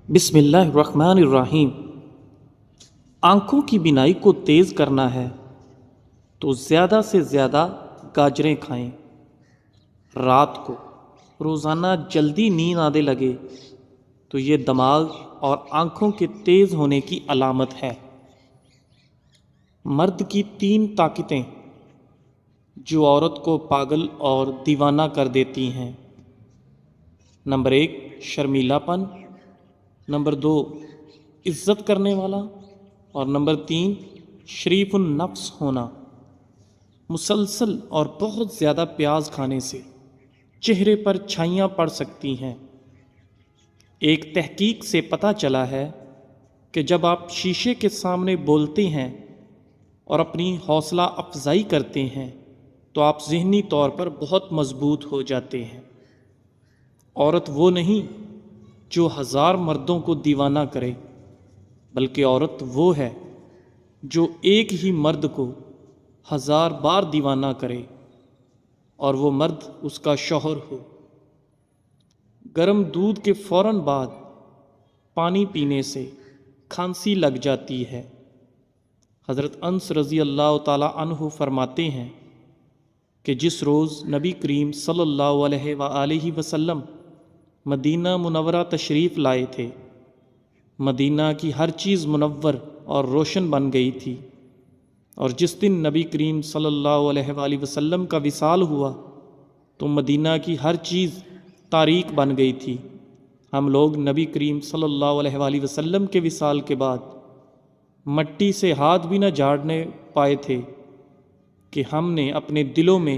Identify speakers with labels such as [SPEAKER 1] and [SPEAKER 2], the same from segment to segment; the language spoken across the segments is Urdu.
[SPEAKER 1] بسم اللہ الرحمن الرحیم۔ آنکھوں کی بینائی کو تیز کرنا ہے تو زیادہ سے زیادہ گاجریں کھائیں۔ رات کو روزانہ جلدی نیند آنے لگے تو یہ دماغ اور آنکھوں کے تیز ہونے کی علامت ہے۔ مرد کی 3 طاقتیں جو عورت کو پاگل اور دیوانہ کر دیتی ہیں۔ نمبر 1 شرمیلا پن، نمبر 2 عزت کرنے والا، اور نمبر 3 شریف النفس ہونا۔ مسلسل اور بہت زیادہ پیاز کھانے سے چہرے پر چھائیاں پڑ سکتی ہیں۔ ایک تحقیق سے پتہ چلا ہے کہ جب آپ شیشے کے سامنے بولتے ہیں اور اپنی حوصلہ افزائی کرتے ہیں تو آپ ذہنی طور پر بہت مضبوط ہو جاتے ہیں۔ عورت وہ نہیں جو 1000 مردوں کو دیوانہ کرے، بلکہ عورت وہ ہے جو ایک ہی مرد کو 1000 بار دیوانہ کرے اور وہ مرد اس کا شوہر ہو۔ گرم دودھ کے فوراً بعد پانی پینے سے کھانسی لگ جاتی ہے۔ حضرت انس رضی اللہ تعالی عنہ فرماتے ہیں کہ جس روز نبی کریم صلی اللہ علیہ وآلہ وسلم مدینہ منورہ تشریف لائے تھے، مدینہ کی ہر چیز منور اور روشن بن گئی تھی، اور جس دن نبی کریم صلی اللہ علیہ وآلہ وسلم کا وصال ہوا تو مدینہ کی ہر چیز تاریک بن گئی تھی۔ ہم لوگ نبی کریم صلی اللہ علیہ وآلہ وسلم کے وصال کے بعد مٹی سے ہاتھ بھی نہ جھاڑنے پائے تھے کہ ہم نے اپنے دلوں میں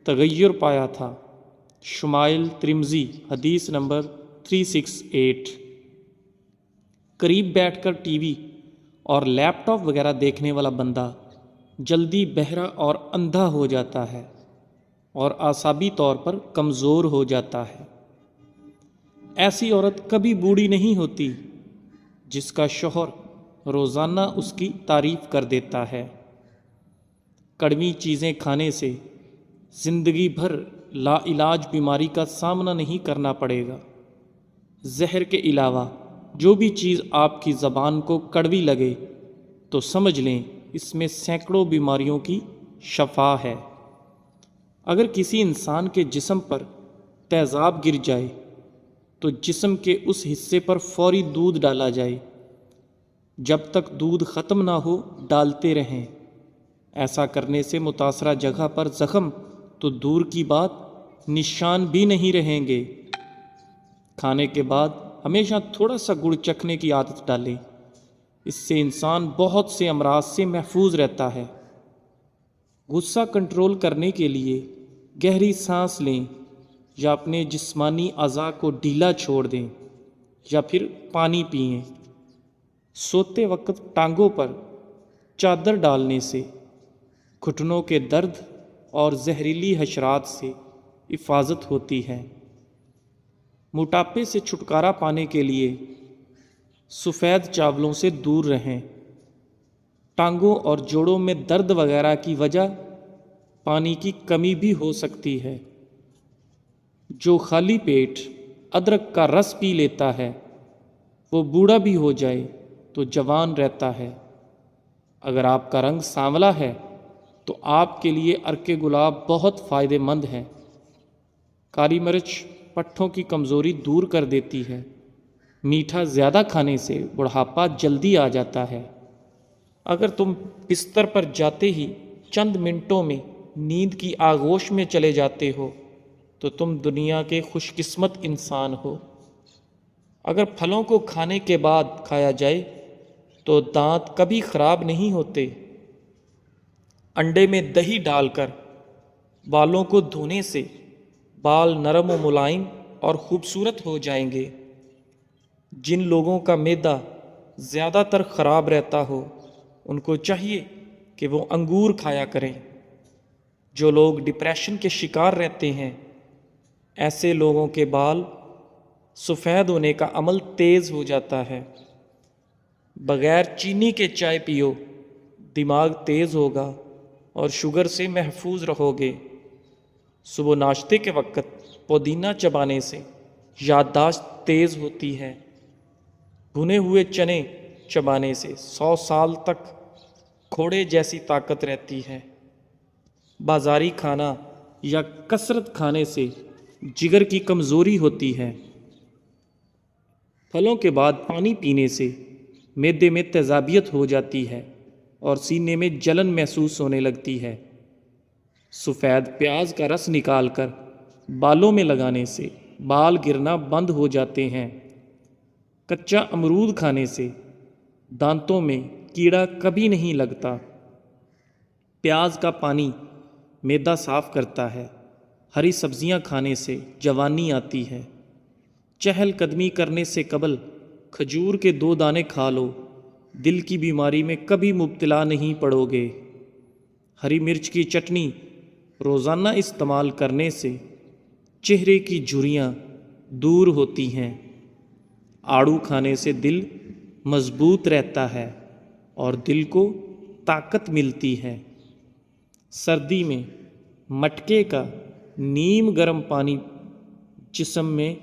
[SPEAKER 1] تغیر پایا تھا۔ شمائل ترمذی حدیث نمبر 368۔ قریب بیٹھ کر ٹی وی اور لیپ ٹاپ وغیرہ دیکھنے والا بندہ جلدی بہرا اور اندھا ہو جاتا ہے اور اعصابی طور پر کمزور ہو جاتا ہے۔ ایسی عورت کبھی بوڑھی نہیں ہوتی جس کا شوہر روزانہ اس کی تعریف کر دیتا ہے۔ کڑوی چیزیں کھانے سے زندگی بھر لا علاج بیماری کا سامنا نہیں کرنا پڑے گا۔ زہر کے علاوہ جو بھی چیز آپ کی زبان کو کڑوی لگے تو سمجھ لیں اس میں سینکڑوں بیماریوں کی شفا ہے۔ اگر کسی انسان کے جسم پر تیزاب گر جائے تو جسم کے اس حصے پر فوری دودھ ڈالا جائے، جب تک دودھ ختم نہ ہو ڈالتے رہیں۔ ایسا کرنے سے متاثرہ جگہ پر زخم تو دور کی بات نشان بھی نہیں رہیں گے۔ کھانے کے بعد ہمیشہ تھوڑا سا گڑ چکھنے کی عادت ڈالیں، اس سے انسان بہت سے امراض سے محفوظ رہتا ہے۔ غصہ کنٹرول کرنے کے لیے گہری سانس لیں یا اپنے جسمانی اعضاء کو ڈھیلا چھوڑ دیں یا پھر پانی پئیں۔ سوتے وقت ٹانگوں پر چادر ڈالنے سے گھٹنوں کے درد اور زہریلی حشرات سے حفاظت ہوتی ہے۔ موٹاپے سے چھٹکارا پانے کے لیے سفید چاولوں سے دور رہیں۔ ٹانگوں اور جوڑوں میں درد وغیرہ کی وجہ پانی کی کمی بھی ہو سکتی ہے۔ جو خالی پیٹ ادرک کا رس پی لیتا ہے وہ بوڑھا بھی ہو جائے تو جوان رہتا ہے۔ اگر آپ کا رنگ سانولا ہے تو آپ کے لیے عرق گلاب بہت فائدہ مند ہے۔ کالی مرچ پٹھوں کی کمزوری دور کر دیتی ہے۔ میٹھا زیادہ کھانے سے بڑھاپا جلدی آ جاتا ہے۔ اگر تم بستر پر جاتے ہی چند منٹوں میں نیند کی آغوش میں چلے جاتے ہو تو تم دنیا کے خوش قسمت انسان ہو۔ اگر پھلوں کو کھانے کے بعد کھایا جائے تو دانت کبھی خراب نہیں ہوتے۔ انڈے میں دہی ڈال کر بالوں کو دھونے سے بال نرم و ملائم اور خوبصورت ہو جائیں گے۔ جن لوگوں کا معدہ زیادہ تر خراب رہتا ہو ان کو چاہیے کہ وہ انگور کھایا کریں۔ جو لوگ ڈپریشن کے شکار رہتے ہیں ایسے لوگوں کے بال سفید ہونے کا عمل تیز ہو جاتا ہے۔ بغیر چینی کے چائے پیو، دماغ تیز ہوگا اور شوگر سے محفوظ رہو گے۔ صبح ناشتے کے وقت پودینہ چبانے سے یادداشت تیز ہوتی ہے۔ بھنے ہوئے چنے چبانے سے 100 سال تک گھوڑے جیسی طاقت رہتی ہے۔ بازاری کھانا یا کثرت کھانے سے جگر کی کمزوری ہوتی ہے۔ پھلوں کے بعد پانی پینے سے معدے میں تیزابیت ہو جاتی ہے اور سینے میں جلن محسوس ہونے لگتی ہے۔ سفید پیاز کا رس نکال کر بالوں میں لگانے سے بال گرنا بند ہو جاتے ہیں۔ کچا امرود کھانے سے دانتوں میں کیڑا کبھی نہیں لگتا۔ پیاز کا پانی معدہ صاف کرتا ہے۔ ہری سبزیاں کھانے سے جوانی آتی ہے۔ چہل قدمی کرنے سے قبل کھجور کے 2 دانے کھا لو، دل کی بیماری میں کبھی مبتلا نہیں پڑو گے۔ ہری مرچ کی چٹنی روزانہ استعمال کرنے سے چہرے کی جھریاں دور ہوتی ہیں۔ آڑو کھانے سے دل مضبوط رہتا ہے اور دل کو طاقت ملتی ہے۔ سردی میں مٹکے کا نیم گرم پانی جسم میں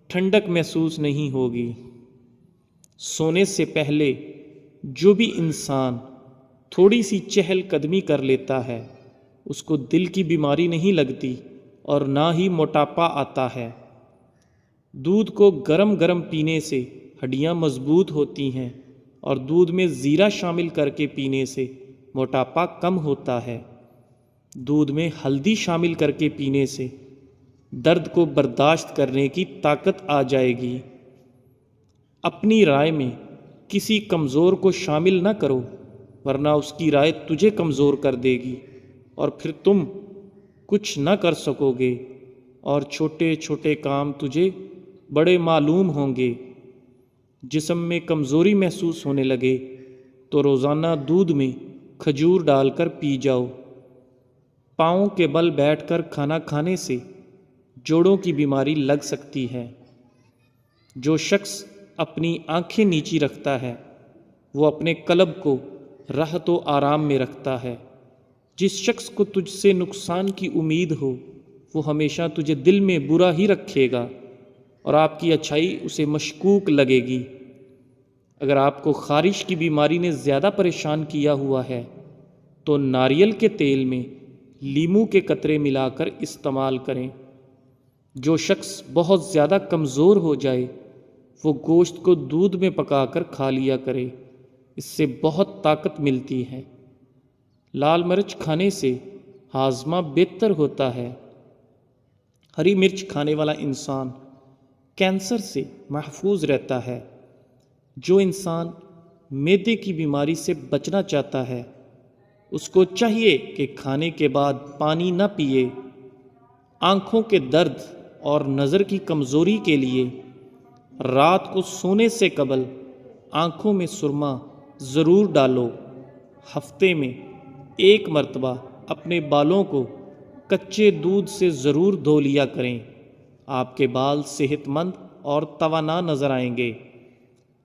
[SPEAKER 1] ٹھنڈک محسوس نہیں ہوگی۔ سونے سے پہلے جو بھی انسان تھوڑی سی چہل قدمی کر لیتا ہے اس کو دل کی بیماری نہیں لگتی اور نہ ہی موٹاپا آتا ہے۔ دودھ کو گرم گرم پینے سے ہڈیاں مضبوط ہوتی ہیں اور دودھ میں زیرہ شامل کر کے پینے سے موٹاپا کم ہوتا ہے۔ دودھ میں ہلدی شامل کر کے پینے سے درد کو برداشت کرنے کی طاقت آ جائے گی۔ اپنی رائے میں کسی کمزور کو شامل نہ کرو ورنہ اس کی رائے تجھے کمزور کر دے گی اور پھر تم کچھ نہ کر سکو گے اور چھوٹے چھوٹے کام تجھے بڑے معلوم ہوں گے۔ جسم میں کمزوری محسوس ہونے لگے تو روزانہ دودھ میں کھجور ڈال کر پی جاؤ۔ پاؤں کے بل بیٹھ کر کھانا کھانے سے جوڑوں کی بیماری لگ سکتی ہے۔ جو شخص اپنی آنکھیں نیچی رکھتا ہے وہ اپنے قلب کو راحت و آرام میں رکھتا ہے۔ جس شخص کو تجھ سے نقصان کی امید ہو وہ ہمیشہ تجھے دل میں برا ہی رکھے گا اور آپ کی اچھائی اسے مشکوک لگے گی۔ اگر آپ کو خارش کی بیماری نے زیادہ پریشان کیا ہوا ہے تو ناریل کے تیل میں لیموں کے قطرے ملا کر استعمال کریں۔ جو شخص بہت زیادہ کمزور ہو جائے وہ گوشت کو دودھ میں پکا کر کھا لیا کرے، اس سے بہت طاقت ملتی ہے۔ لال مرچ کھانے سے ہاضمہ بہتر ہوتا ہے۔ ہری مرچ کھانے والا انسان کینسر سے محفوظ رہتا ہے۔ جو انسان معدے کی بیماری سے بچنا چاہتا ہے اس کو چاہیے کہ کھانے کے بعد پانی نہ پیے۔ آنکھوں کے درد اور نظر کی کمزوری کے لیے رات کو سونے سے قبل آنکھوں میں سرما ضرور ڈالو۔ ہفتے میں 1 مرتبہ اپنے بالوں کو کچے دودھ سے ضرور دھو لیا کریں۔ آپ کے بال صحت مند اور توانا نظر آئیں گے۔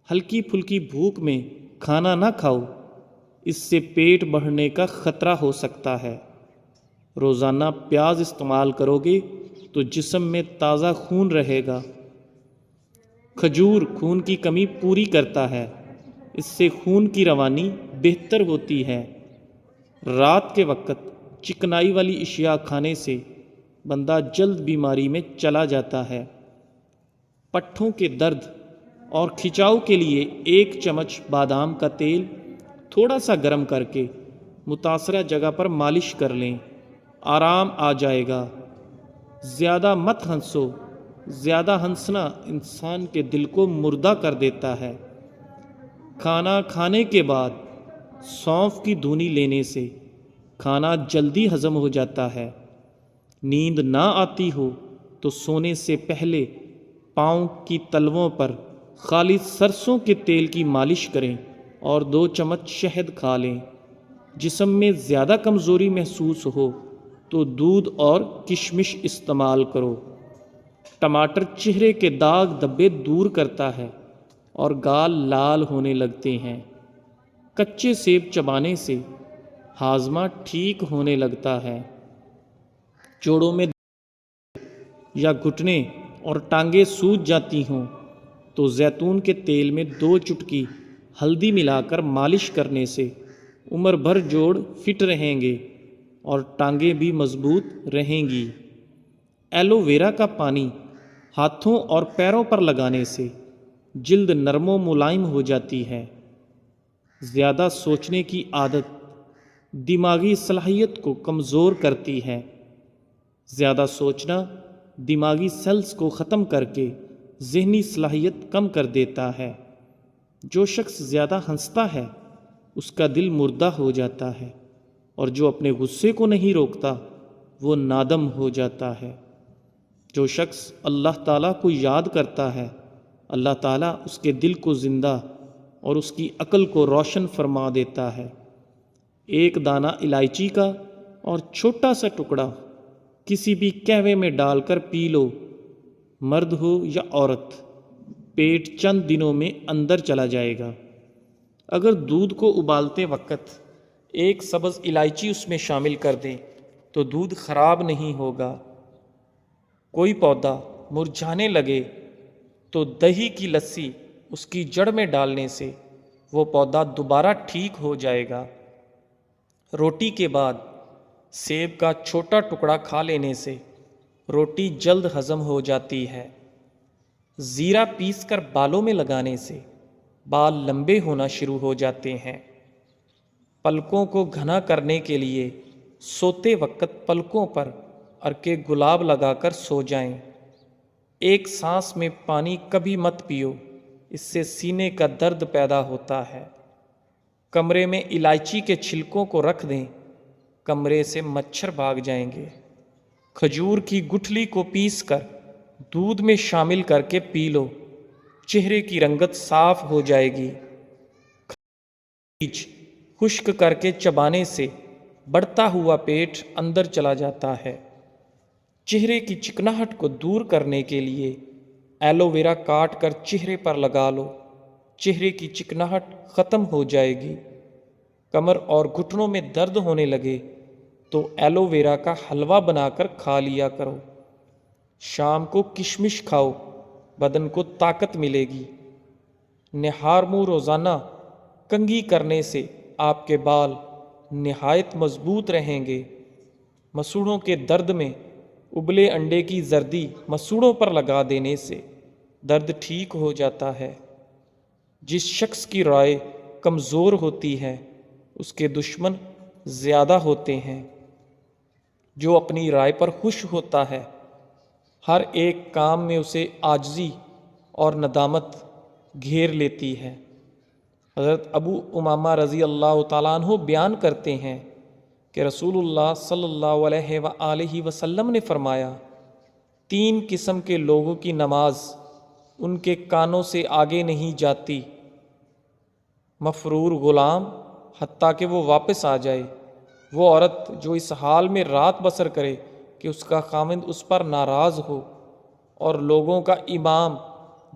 [SPEAKER 1] ہلکی پھلکی بھوک میں کھانا نہ کھاؤ، اس سے پیٹ بڑھنے کا خطرہ ہو سکتا ہے۔ روزانہ پیاز استعمال کرو گے تو جسم میں تازہ خون رہے گا۔ کھجور خون کی کمی پوری کرتا ہے، اس سے خون کی روانی بہتر ہوتی ہے۔ رات کے وقت چکنائی والی اشیاء کھانے سے بندہ جلد بیماری میں چلا جاتا ہے۔ پٹھوں کے درد اور کھچاؤ کے لیے 1 چمچ بادام کا تیل تھوڑا سا گرم کر کے متاثرہ جگہ پر مالش کر لیں، آرام آ جائے گا۔ زیادہ مت ہنسو، زیادہ ہنسنا انسان کے دل کو مردہ کر دیتا ہے۔ کھانا کھانے کے بعد سونف کی دھونی لینے سے کھانا جلدی ہضم ہو جاتا ہے۔ نیند نہ آتی ہو تو سونے سے پہلے پاؤں کی تلووں پر خالص سرسوں کے تیل کی مالش کریں اور 2 چمچ شہد کھا لیں۔ جسم میں زیادہ کمزوری محسوس ہو تو دودھ اور کشمش استعمال کرو۔ ٹماٹر چہرے کے داغ دھبے دور کرتا ہے اور گال لال ہونے لگتے ہیں۔ کچے سیب چبانے سے ہاضمہ ٹھیک ہونے لگتا ہے۔ جوڑوں میں یا گھٹنے اور ٹانگیں سوج جاتی ہوں تو زیتون کے تیل میں 2 چٹکی ہلدی ملا کر مالش کرنے سے عمر بھر جوڑ فٹ رہیں گے اور ٹانگیں بھی مضبوط رہیں گی۔ ایلو ویرا کا پانی ہاتھوں اور پیروں پر لگانے سے جلد نرم و ملائم ہو جاتی ہے۔ زیادہ سوچنے کی عادت دماغی صلاحیت کو کمزور کرتی ہے۔ زیادہ سوچنا دماغی سیلز کو ختم کر کے ذہنی صلاحیت کم کر دیتا ہے۔ جو شخص زیادہ ہنستا ہے اس کا دل مردہ ہو جاتا ہے، اور جو اپنے غصے کو نہیں روکتا وہ نادم ہو جاتا ہے۔ جو شخص اللہ تعالیٰ کو یاد کرتا ہے اللہ تعالیٰ اس کے دل کو زندہ اور اس کی عقل کو روشن فرما دیتا ہے۔ ایک دانہ الائچی کا اور چھوٹا سا ٹکڑا کسی بھی قہوے میں ڈال کر پی لو، مرد ہو یا عورت، پیٹ چند دنوں میں اندر چلا جائے گا۔ اگر دودھ کو ابالتے وقت ایک سبز الائچی اس میں شامل کر دیں تو دودھ خراب نہیں ہوگا۔ کوئی پودا مرجھانے لگے تو دہی کی لسی اس کی جڑ میں ڈالنے سے وہ پودا دوبارہ ٹھیک ہو جائے گا۔ روٹی کے بعد سیب کا چھوٹا ٹکڑا کھا لینے سے روٹی جلد ہضم ہو جاتی ہے۔ زیرہ پیس کر بالوں میں لگانے سے بال لمبے ہونا شروع ہو جاتے ہیں۔ پلکوں کو گھنا کرنے کے لیے سوتے وقت پلکوں پر عرق گلاب لگا کر سو جائیں۔ ایک سانس میں پانی کبھی مت پیو، اس سے سینے کا درد پیدا ہوتا ہے۔ کمرے میں الائچی کے چھلکوں کو رکھ دیں، کمرے سے مچھر بھاگ جائیں گے۔ کھجور کی گٹھلی کو پیس کر دودھ میں شامل کر کے پی لو، چہرے کی رنگت صاف ہو جائے گی۔ بیج خشک کر کے چبانے سے بڑھتا ہوا پیٹ اندر چلا جاتا ہے۔ چہرے کی چکناہٹ کو دور کرنے کے لیے ایلو ویرا کاٹ کر چہرے پر لگا لو، چہرے کی چکناہٹ ختم ہو جائے گی۔ کمر اور گھٹنوں میں درد ہونے لگے تو ایلو ویرا کا حلوہ بنا کر کھا لیا کرو۔ شام کو کشمش کھاؤ، بدن کو طاقت ملے گی۔ نہار منہ روزانہ کنگھی کرنے سے آپ کے بال نہایت مضبوط رہیں گے۔ مسوڑوں کے درد میں ابلے انڈے کی زردی مسوڑوں پر لگا دینے سے درد ٹھیک ہو جاتا ہے۔ جس شخص کی رائے کمزور ہوتی ہے اس کے دشمن زیادہ ہوتے ہیں۔ جو اپنی رائے پر خوش ہوتا ہے ہر ایک کام میں اسے عاجزی اور ندامت گھیر لیتی ہے۔ حضرت ابو امامہ رضی اللہ تعالیٰ عنہ بیان کرتے ہیں کہ رسول اللہ صلی اللہ علیہ وآلہ وسلم نے فرمایا، 3 قسم کے لوگوں کی نماز ان کے کانوں سے آگے نہیں جاتی: مفرور غلام حتیٰ کہ وہ واپس آ جائے، وہ عورت جو اس حال میں رات بسر کرے کہ اس کا خاوند اس پر ناراض ہو، اور لوگوں کا امام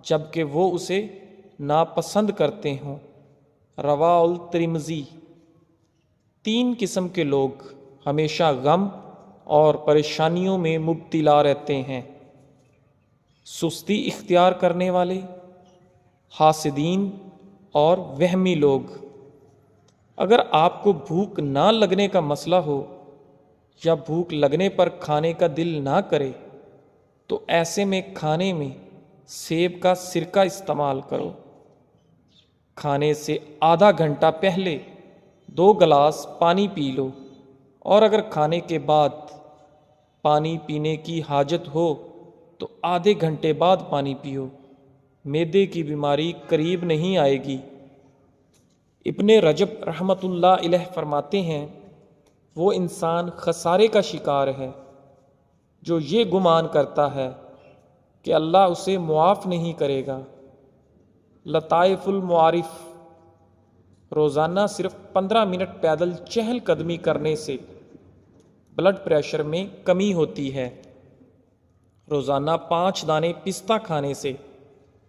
[SPEAKER 1] جب کہ وہ اسے ناپسند کرتے ہوں۔ رواہ الترمذی۔ 3 قسم کے لوگ ہمیشہ غم اور پریشانیوں میں مبتلا رہتے ہیں: سستی اختیار کرنے والے، حاسدین اور وہمی لوگ۔ اگر آپ کو بھوک نہ لگنے کا مسئلہ ہو یا بھوک لگنے پر کھانے کا دل نہ کرے تو ایسے میں کھانے میں سیب کا سرکہ استعمال کرو۔ کھانے سے آدھا گھنٹہ پہلے 2 گلاس پانی پی لو، اور اگر کھانے کے بعد پانی پینے کی حاجت ہو تو آدھے گھنٹے بعد پانی پیو، معدے کی بیماری قریب نہیں آئے گی۔ ابن رجب رحمۃ اللہ علیہ فرماتے ہیں، وہ انسان خسارے کا شکار ہے جو یہ گمان کرتا ہے کہ اللہ اسے معاف نہیں کرے گا۔ لطائف المعارف۔ روزانہ صرف 15 منٹ پیدل چہل قدمی کرنے سے بلڈ پریشر میں کمی ہوتی ہے۔ روزانہ 5 دانے پستہ کھانے سے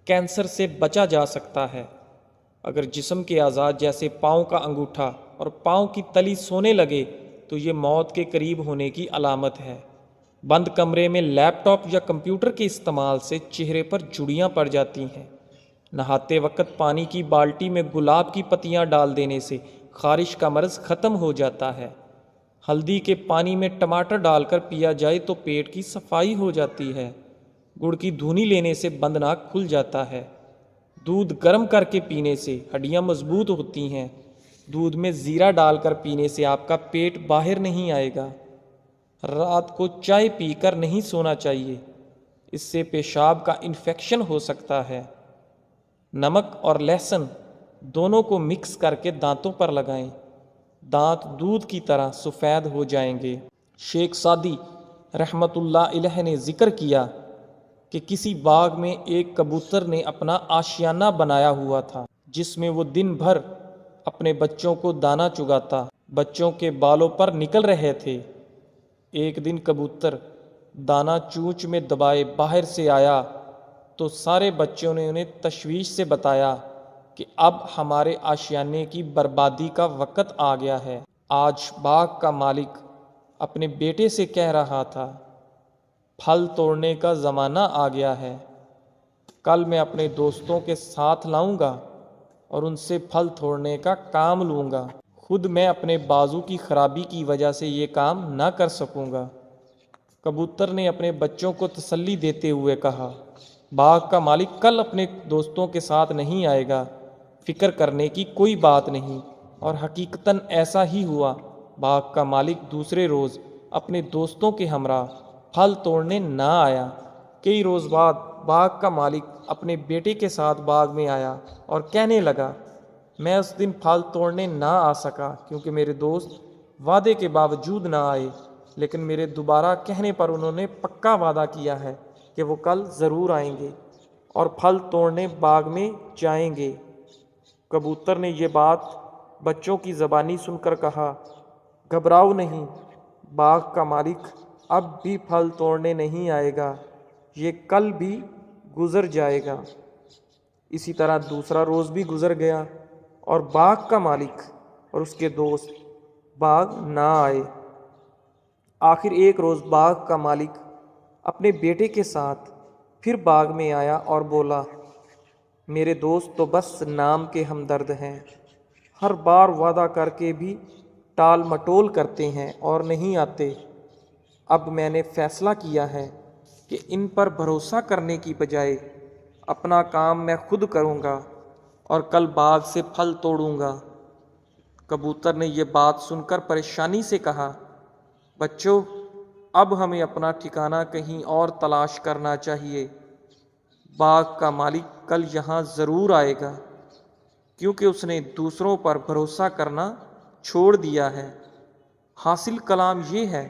[SPEAKER 1] کینسر سے بچا جا سکتا ہے۔ اگر جسم کے اعضاء جیسے پاؤں کا انگوٹھا اور پاؤں کی تلی سونے لگے تو یہ موت کے قریب ہونے کی علامت ہے۔ بند کمرے میں لیپ ٹاپ یا کمپیوٹر کے استعمال سے چہرے پر جھڑیاں پڑ جاتی ہیں، نہاتے وقت پانی کی بالٹی میں گلاب کی پتیاں ڈال دینے سے خارش کا مرض ختم ہو جاتا ہے۔ ہلدی کے پانی میں ٹماٹر ڈال کر پیا جائے تو پیٹ کی صفائی ہو جاتی ہے۔ گڑ کی دھونی لینے سے بند ناک کھل جاتا ہے۔ دودھ گرم کر کے پینے سے ہڈیاں مضبوط ہوتی ہیں۔ دودھ میں زیرہ ڈال کر پینے سے آپ کا پیٹ باہر نہیں آئے گا۔ رات کو چائے پی کر نہیں سونا چاہیے، اس سے پیشاب کا انفیکشن ہو سکتا ہے۔ نمک اور لہسن دونوں کو مکس کر کے دانتوں پر لگائیں، دانت دودھ کی طرح سفید ہو جائیں گے۔ شیخ سعدی رحمۃ اللہ علیہ نے ذکر کیا کہ کسی باغ میں ایک کبوتر نے اپنا آشیانہ بنایا ہوا تھا جس میں وہ دن بھر اپنے بچوں کو دانہ چگاتا، بچوں کے بالوں پر نکل رہے تھے۔ ایک دن کبوتر دانہ چونچ میں دبائے باہر سے آیا تو سارے بچوں نے انہیں تشویش سے بتایا کہ اب ہمارے آشیانے کی بربادی کا وقت آ گیا ہے۔ آج باغ کا مالک اپنے بیٹے سے کہہ رہا تھا، پھل توڑنے کا زمانہ آ گیا ہے، کل میں اپنے دوستوں کے ساتھ لاؤں گا اور ان سے پھل توڑنے کا کام لوں گا، خود میں اپنے بازو کی خرابی کی وجہ سے یہ کام نہ کر سکوں گا۔ کبوتر نے اپنے بچوں کو تسلی دیتے ہوئے کہا، باغ کا مالک کل اپنے دوستوں کے ساتھ نہیں آئے گا، فکر کرنے کی کوئی بات نہیں۔ اور حقیقتاً ایسا ہی ہوا۔ باغ کا مالک دوسرے روز اپنے دوستوں کے ہمراہ پھل توڑنے نہ آیا۔ کئی روز بعد باغ کا مالک اپنے بیٹے کے ساتھ باغ میں آیا اور کہنے لگا، میں اس دن پھل توڑنے نہ آ سکا کیونکہ میرے دوست وعدے کے باوجود نہ آئے، لیکن میرے دوبارہ کہنے پر انہوں نے پکا وعدہ کیا ہے کہ وہ کل ضرور آئیں گے اور پھل توڑنے باغ میں جائیں گے۔ کبوتر نے یہ بات بچوں کی زبانی سن کر کہا، گھبراؤ نہیں، باغ کا مالک اب بھی پھل توڑنے نہیں آئے گا، یہ کل بھی گزر جائے گا۔ اسی طرح دوسرا روز بھی گزر گیا اور باغ کا مالک اور اس کے دوست باغ نہ آئے۔ آخر ایک روز باغ کا مالک اپنے بیٹے کے ساتھ پھر باغ میں آیا اور بولا، میرے دوست تو بس نام کے ہمدرد ہیں، ہر بار وعدہ کر کے بھی ٹال مٹول کرتے ہیں اور نہیں آتے۔ اب میں نے فیصلہ کیا ہے کہ ان پر بھروسہ کرنے کی بجائے اپنا کام میں خود کروں گا اور کل باغ سے پھل توڑوں گا۔ کبوتر نے یہ بات سن کر پریشانی سے کہا، بچوں، اب ہمیں اپنا ٹھکانہ کہیں اور تلاش کرنا چاہیے۔ باغ کا مالک کل یہاں ضرور آئے گا کیونکہ اس نے دوسروں پر بھروسہ کرنا چھوڑ دیا ہے۔ حاصل کلام یہ ہے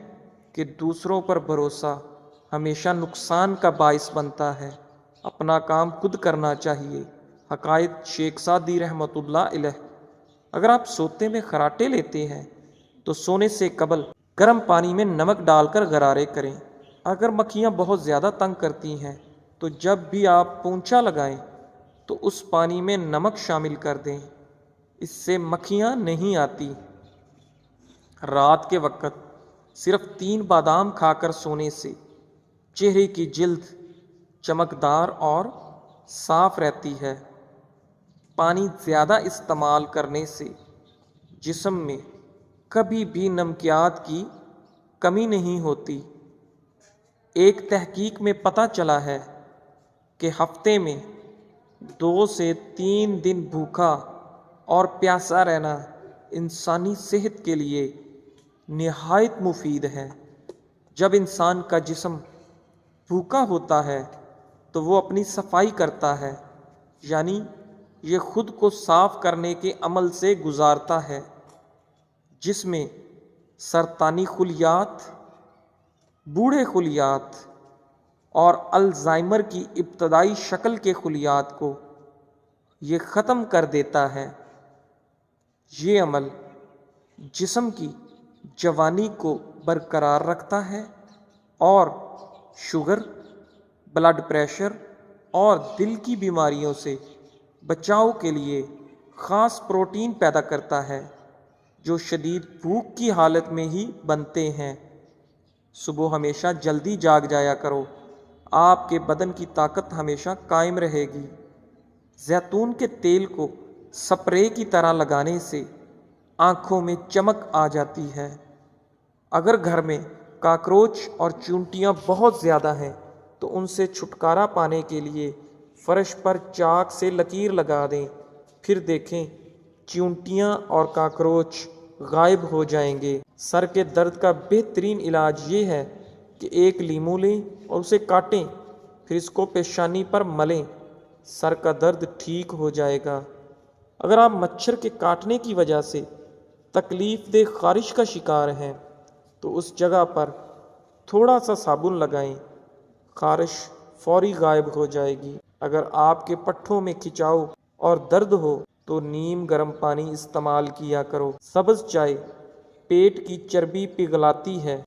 [SPEAKER 1] کہ دوسروں پر بھروسہ ہمیشہ نقصان کا باعث بنتا ہے، اپنا کام خود کرنا چاہیے۔ حکایت شیخ سعدی رحمۃ اللہ علیہ۔ اگر آپ سوتے میں خراٹے لیتے ہیں تو سونے سے قبل گرم پانی میں نمک ڈال کر غرارے کریں۔ اگر مکھیاں بہت زیادہ تنگ کرتی ہیں تو جب بھی آپ پونچھا لگائیں تو اس پانی میں نمک شامل کر دیں، اس سے مکھیاں نہیں آتی۔ رات کے وقت صرف 3 بادام کھا کر سونے سے چہرے کی جلد چمکدار اور صاف رہتی ہے۔ پانی زیادہ استعمال کرنے سے جسم میں کبھی بھی نمکیات کی کمی نہیں ہوتی۔ ایک تحقیق میں پتہ چلا ہے کہ ہفتے میں 2 سے 3 دن بھوکا اور پیاسا رہنا انسانی صحت کے لیے نہایت مفید ہے۔ جب انسان کا جسم بھوکا ہوتا ہے تو وہ اپنی صفائی کرتا ہے، یعنی یہ خود کو صاف کرنے کے عمل سے گزارتا ہے، جس میں سرطانی خلیات، بوڑھے خلیات اور الزائمر کی ابتدائی شکل کے خلیات کو یہ ختم کر دیتا ہے۔ یہ عمل جسم کی جوانی کو برقرار رکھتا ہے اور شوگر، بلڈ پریشر اور دل کی بیماریوں سے بچاؤ کے لیے خاص پروٹین پیدا کرتا ہے جو شدید بھوک کی حالت میں ہی بنتے ہیں۔ صبح ہمیشہ جلدی جاگ جایا کرو، آپ کے بدن کی طاقت ہمیشہ قائم رہے گی۔
[SPEAKER 2] زیتون کے تیل کو سپرے کی طرح لگانے سے آنکھوں میں چمک آ جاتی ہے۔ اگر گھر میں کاکروچ اور چونٹیاں بہت زیادہ ہیں تو ان سے چھٹکارا پانے کے لیے فرش پر چاک سے لکیر لگا دیں، پھر دیکھیں چونٹیاں اور کاکروچ غائب ہو جائیں گے۔ سر کے درد کا بہترین علاج یہ ہے کہ ایک لیمو لیں اور اسے کاٹیں، پھر اس کو پیشانی پر ملیں، سر کا درد ٹھیک ہو جائے گا۔ اگر آپ مچھر کے کاٹنے کی وجہ سے تکلیف دہ خارش کا شکار ہیں تو اس جگہ پر تھوڑا سا صابن لگائیں، خارش فوری غائب ہو جائے گی۔ اگر آپ کے پٹھوں میں کھچاؤ اور درد ہو تو نیم گرم پانی استعمال کیا کرو۔ سبز چائے پیٹ کی چربی پگھلاتی ہے